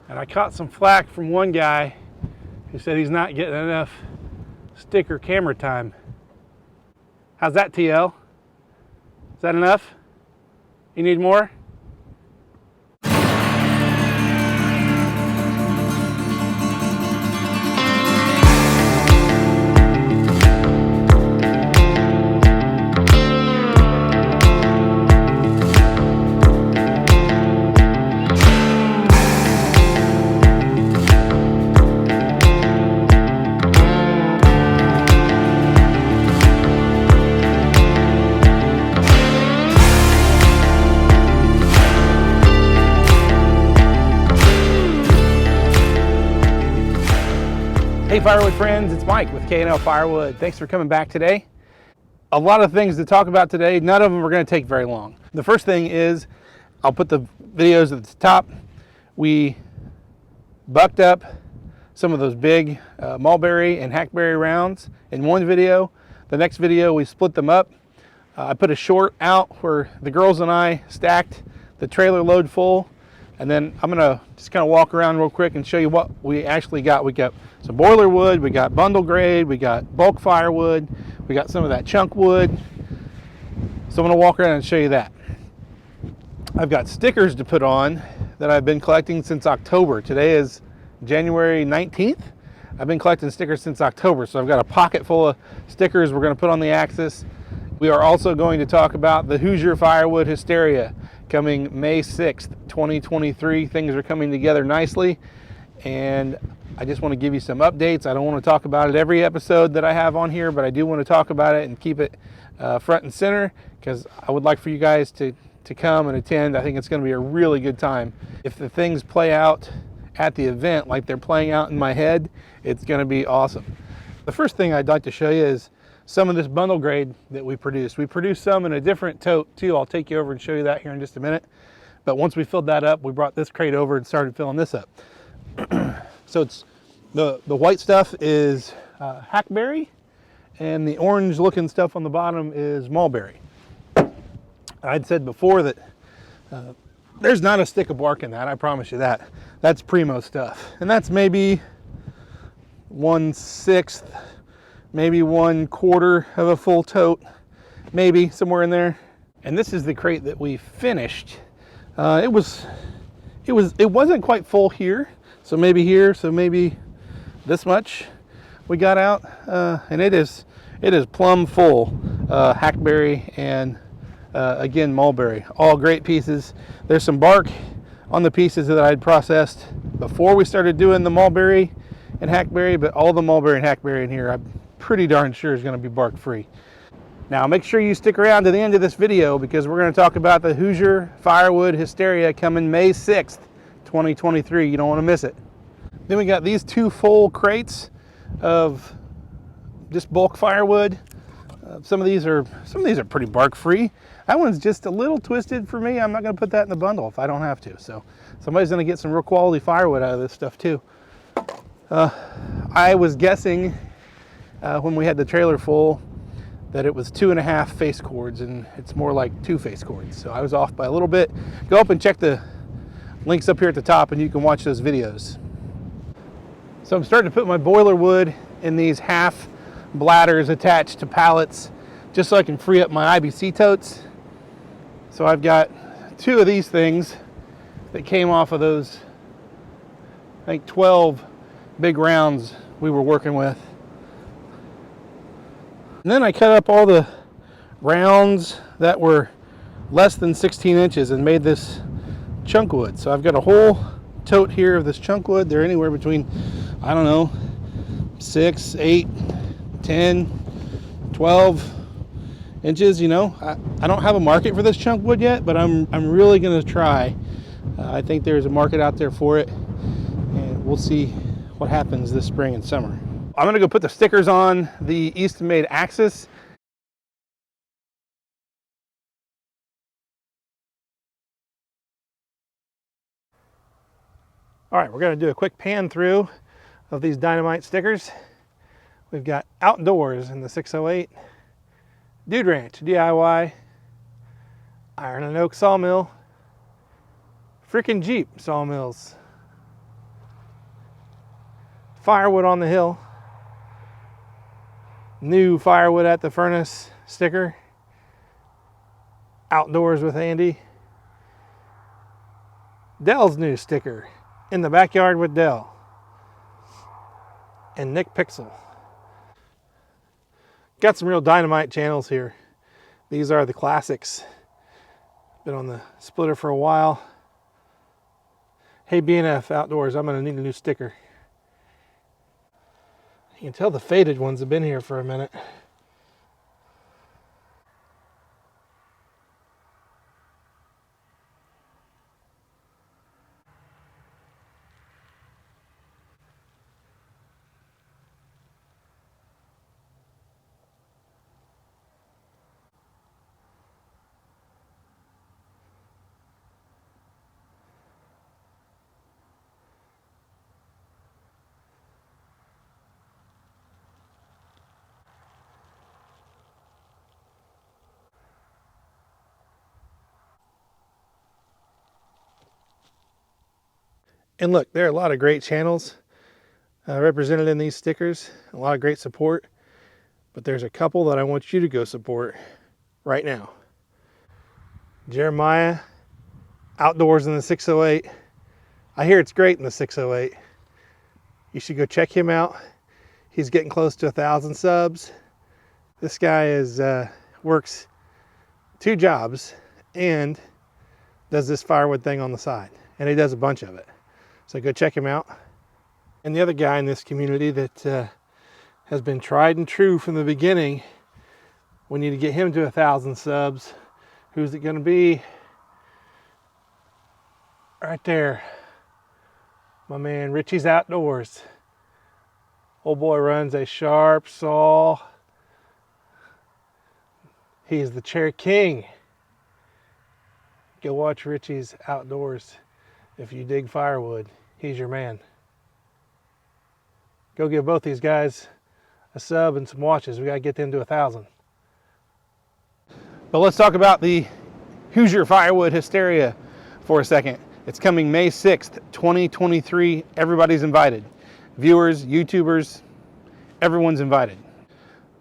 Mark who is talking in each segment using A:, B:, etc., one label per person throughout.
A: And I caught some flack from one guy who said he's not getting enough sticker camera time. How's that, TL? Is that enough? You need more? Hey Firewood friends, it's Mike with KNLFirewood. Thanks for coming back today. A lot of things to talk about today. None of them are going to take very long. The first thing is, I'll put the videos at the top. We bucked up some of those big mulberry and hackberry rounds in one video. The next video we split them up. I put a short out where the girls and I stacked the trailer load full. And then I'm gonna just kind of walk around real quick and show you what we actually got. We got some boiler wood, we got bundle grade, we got bulk firewood, we got some of that chunk wood. So I'm gonna walk around and show you that. I've got stickers to put on that I've been collecting since October. Today is January 19th. I've been collecting stickers since October, so I've got a pocket full of stickers we're gonna put on the axis. We are also going to talk about the Hoosier Firewood Hysteria coming May 6th, 2023. Things are coming together nicely, and I just want to give you some updates. I don't want to talk about it every episode that I have on here, but I do want to talk about it and keep it front and center, because I would like for you guys to come and attend. I think it's going to be a really good time. If the things play out at the event like they're playing out in my head, it's going to be awesome. The first thing I'd like to show you is some of this bundle grade that we produced. We produced some in a different tote too. I'll take you over and show you that here in just a minute. But once we filled that up, we brought this crate over and started filling this up. So it's the white stuff is hackberry, and the orange looking stuff on the bottom is mulberry. I'd said before that there's not a stick of bark in that, I promise you that. That's primo stuff. And that's maybe 1/6, maybe 1/4 of a full tote, maybe somewhere in there. And this is the crate that we finished. It wasn't quite full here, so maybe this much we got out, and it is plumb full. Hackberry and again mulberry, all great pieces. There's some bark on the pieces that I'd processed before we started doing the mulberry and hackberry, but all the mulberry and hackberry in here I'm pretty darn sure is going to be bark free. Now make sure you stick around to the end of this video, because we're going to talk about the Hoosier Firewood Hysteria coming May 6th, 2023. You don't want to miss it. Then we got these two full crates of just bulk firewood. Some of these are pretty bark free. That one's just a little twisted for me. I'm not going to put that in the bundle if I don't have to. So somebody's going to get some real quality firewood out of this stuff too. I was guessing when we had the trailer full that it was 2.5 face cords, and it's more like 2 face cords. So I was off by a little bit. Go up and check the links up here at the top and you can watch those videos. So I'm starting to put my boiler wood in these half bladders attached to pallets, just so I can free up my IBC totes. So I've got 2 of these things that came off of those, I think 12 big rounds we were working with. And then I cut up all the rounds that were less than 16 inches and made this chunk wood. So I've got a whole tote here of this chunk wood. They're anywhere between, I don't know, 6, 8, 10, 12 inches, you know. I don't have a market for this chunk wood yet, but I'm really going to try. I think there's a market out there for it, and we'll see what happens this spring and summer. I'm going to go put the stickers on the Easton Made axis. All right, we're going to do a quick pan through of these dynamite stickers. We've got Outdoors in the 608, Dude Ranch DIY, Iron and Oak Sawmill, Frickin' Jeep Sawmills, firewood on the hill. New firewood at the furnace sticker. Outdoors with Andy. Dell's new sticker. In the backyard with Dell. And Nick Pixel. Got some real dynamite channels here. These are the classics. Been on the splitter for a while. Hey BNF Outdoors, I'm gonna need a new sticker. You can tell the faded ones have been here for a minute. And look, there are a lot of great channels represented in these stickers, a lot of great support, but there's a couple that I want you to go support right now. Jeremiah, Outdoors in the 608. I hear it's great in the 608. You should go check him out. He's getting close to 1,000 subs. This guy is works 2 jobs and does this firewood thing on the side, and he does a bunch of it. So go check him out. And the other guy in this community that has been tried and true from the beginning, we need to get him to 1,000 subs. Who's it gonna be? Right there. My man, Richie's Outdoors. Old boy runs a sharp saw. He's the chair king. Go watch Richie's Outdoors. If you dig firewood, he's your man. Go give both these guys a sub and some watches. We gotta get them to 1,000. But let's talk about the Hoosier Firewood Hysteria for a second. It's coming May 6th, 2023. Everybody's invited. Viewers, YouTubers, everyone's invited.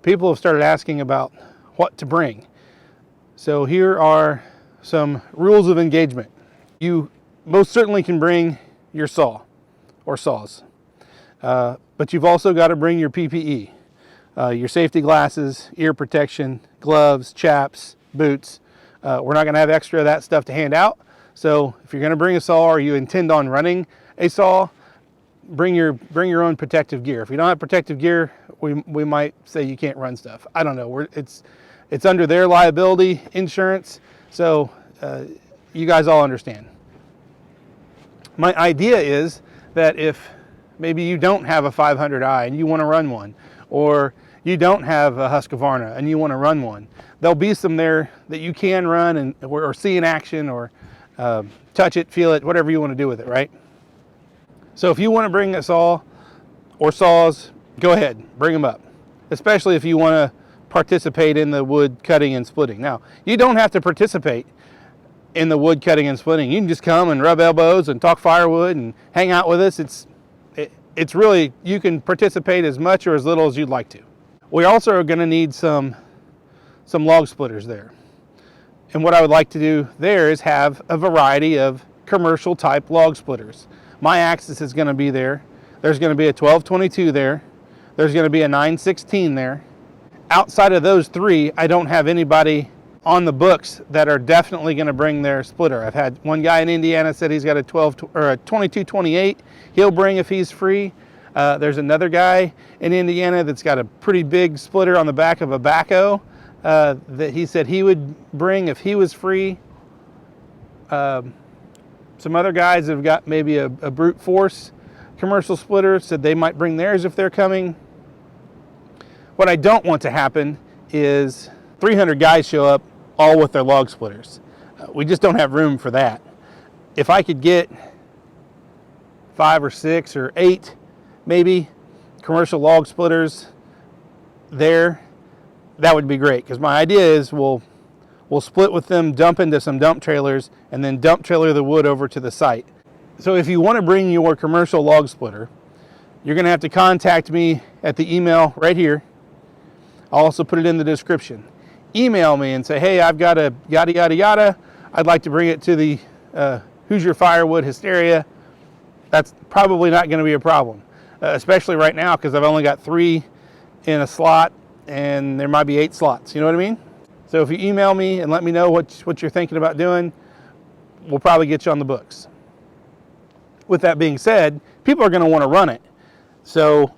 A: People have started asking about what to bring. So here are some rules of engagement. You most certainly can bring your saw or saws, but you've also got to bring your PPE, your safety glasses, ear protection, gloves, chaps, boots. We're not going to have extra of that stuff to hand out. So if you're going to bring a saw or you intend on running a saw, bring your own protective gear. If you don't have protective gear, we might say you can't run stuff. I don't know. It's under their liability insurance, so you guys all understand. My idea is that if maybe you don't have a 500i and you want to run one, or you don't have a Husqvarna and you want to run one, there'll be some there that you can run or see in action, or touch it, feel it, whatever you want to do with it, right? So if you want to bring a saw or saws, go ahead, bring them up, especially if you want to participate in the wood cutting and splitting. Now, you don't have to participate in the wood cutting and splitting. You can just come and rub elbows and talk firewood and hang out with us. It's really, you can participate as much or as little as you'd like to. We also are going to need some log splitters there. And what I would like to do there is have a variety of commercial type log splitters. My Axis is going to be there. There's going to be a 1222 there. There's going to be a 916 there. Outside of those 3, I don't have anybody on the books that are definitely going to bring their splitter. I've had one guy in Indiana said he's got a 2228. He'll bring if he's free. There's another guy in Indiana that's got a pretty big splitter on the back of a backhoe that he said he would bring if he was free. Some other guys have got maybe a brute force commercial splitter, said they might bring theirs if they're coming. What I don't want to happen is 300 guys show up all with their log splitters. We just don't have room for that. If I could get 5 or 6 or 8 maybe commercial log splitters there, that would be great, because my idea is we'll split with them, dump into some dump trailers, and then dump trailer the wood over to the site. So if you want to bring your commercial log splitter, You're going to have to contact me at the email right here. I'll also put it in the description. Email me and say, hey, I've got a yada, yada, yada. I'd like to bring it to the Hoosier Firewood Hysteria. That's probably not going to be a problem, especially right now because I've only got 3 in a slot and there might be 8 slots. You know what I mean? So if you email me and let me know what you're thinking about doing, we'll probably get you on the books. With that being said, people are going to want to run it. So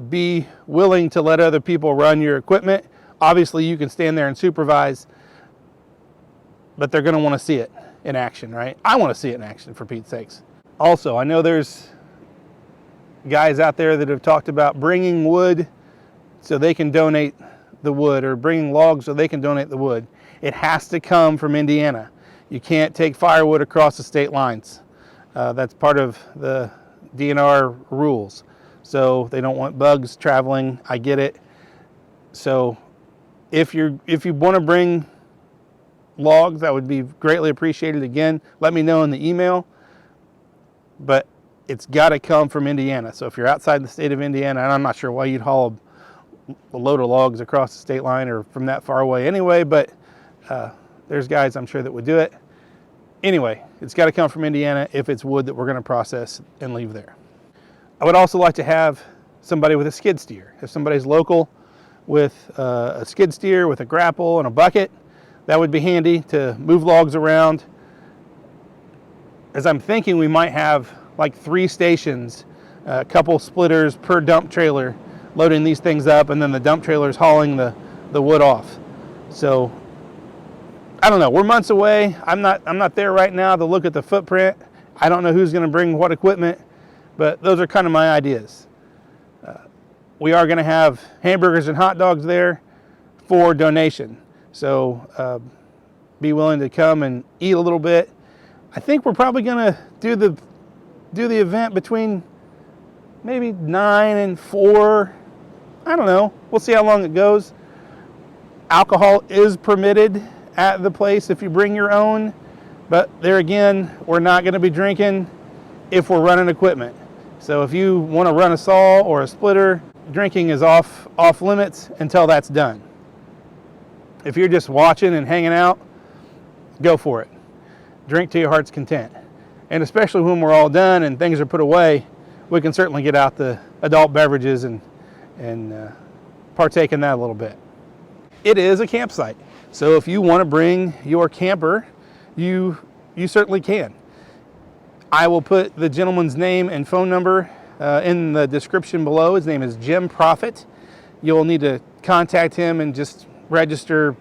A: be willing to let other people run your equipment. Obviously, you can stand there and supervise, but they're going to want to see it in action, right? I want to see it in action, for Pete's sakes. Also, I know there's guys out there that have talked about bringing wood so they can donate the wood, or bringing logs so they can donate the wood. It has to come from Indiana. You can't take firewood across the state lines. That's part of the DNR rules. So they don't want bugs traveling. I get it. So if you want to bring logs, that would be greatly appreciated. Again, let me know in the email. But it's got to come from Indiana. So if you're outside the state of Indiana, and I'm not sure why you'd haul a load of logs across the state line or from that far away anyway, but there's guys I'm sure that would do it. Anyway, it's got to come from Indiana if it's wood that we're going to process and leave there. I would also like to have somebody with a skid steer. If somebody's local with a skid steer with a grapple and a bucket, that would be handy to move logs around. As I'm thinking, we might have like 3 stations, a couple splitters per dump trailer, loading these things up, and then the dump trailers hauling the wood off. So I don't know, we're months away. I'm not there right now to look at the footprint. I don't know who's going to bring what equipment, but those are kind of my ideas. We are going to have hamburgers and hot dogs there for donation. So be willing to come and eat a little bit. I think we're probably going to do the event between maybe 9 and 4. I don't know. We'll see how long it goes. Alcohol is permitted at the place if you bring your own, but there again, we're not going to be drinking if we're running equipment. So if you want to run a saw or a splitter, drinking is off limits until that's done. If you're just watching and hanging out, go for it. Drink to your heart's content. And especially when we're all done and things are put away, we can certainly get out the adult beverages and partake in that a little bit. It is a campsite. So if you want to bring your camper, you certainly can. I will put the gentleman's name and phone number in the description below. His name is Jim Profit. You'll need to contact him and just register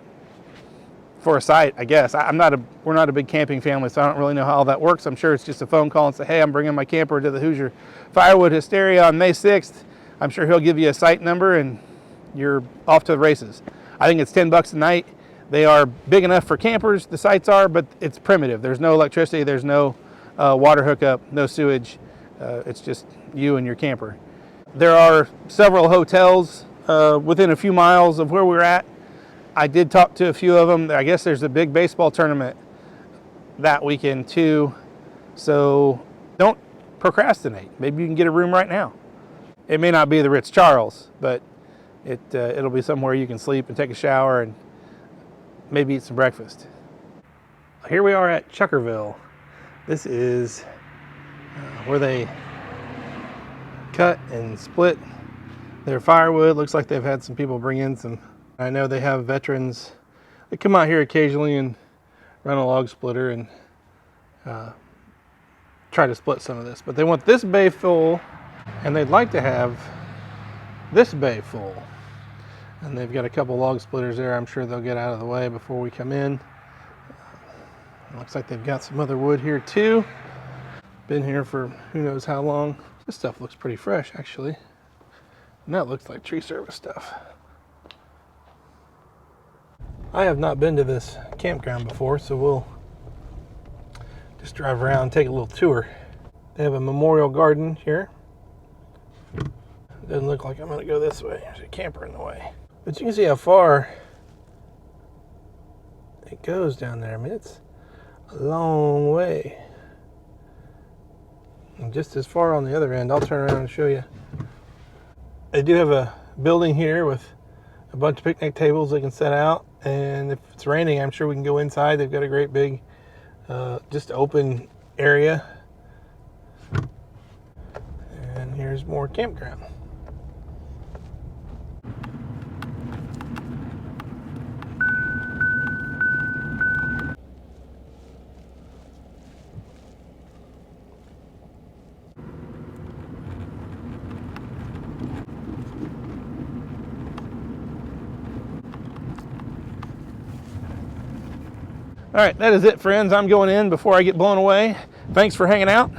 A: for a site, I guess. We're not a big camping family, so I don't really know how all that works. I'm sure it's just a phone call and say, hey, I'm bringing my camper to the Hoosier Firewood Hysteria on May 6th. I'm sure he'll give you a site number and you're off to the races. I think it's $10 a night. They are big enough for campers, the sites are, but it's primitive. There's no electricity, there's no water hookup, no sewage. It's just you and your camper. There are several hotels within a few miles of where we're at. I did talk to a few of them. I guess there's a big baseball tournament that weekend too. So don't procrastinate. Maybe you can get a room right now. It may not be the Ritz Charles, but it'll be somewhere you can sleep and take a shower and maybe eat some breakfast. Here we are at Chuckerville. This is where they cut and split their firewood. Looks like they've had some people bring in some. I know they have veterans that come out here occasionally and run a log splitter and try to split some of this. But they want this bay full, and they'd like to have this bay full. And they've got a couple log splitters there. I'm sure they'll get out of the way before we come in. Looks like they've got some other wood here too. Been here for who knows how long. This stuff looks pretty fresh actually. And that looks like tree service stuff. I have not been to this campground before, so we'll just drive around and take a little tour. They have a memorial garden here. Doesn't look like I'm gonna go this way. There's a camper in the way. But you can see how far it goes down there. I mean, it's a long way. And just as far on the other end, I'll turn around and show you. They do have a building here with a bunch of picnic tables they can set out, and if it's raining, I'm sure we can go inside. They've got a great big just open area. And here's more campground. All right, that is it, friends. I'm going in before I get blown away. Thanks for hanging out.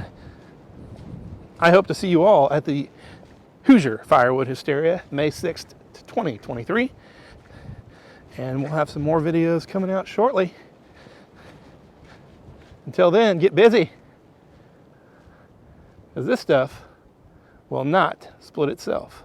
A: I hope to see you all at the Hoosier Firewood Hysteria, May 6th, 2023. And we'll have some more videos coming out shortly. Until then, get busy, because this stuff will not split itself.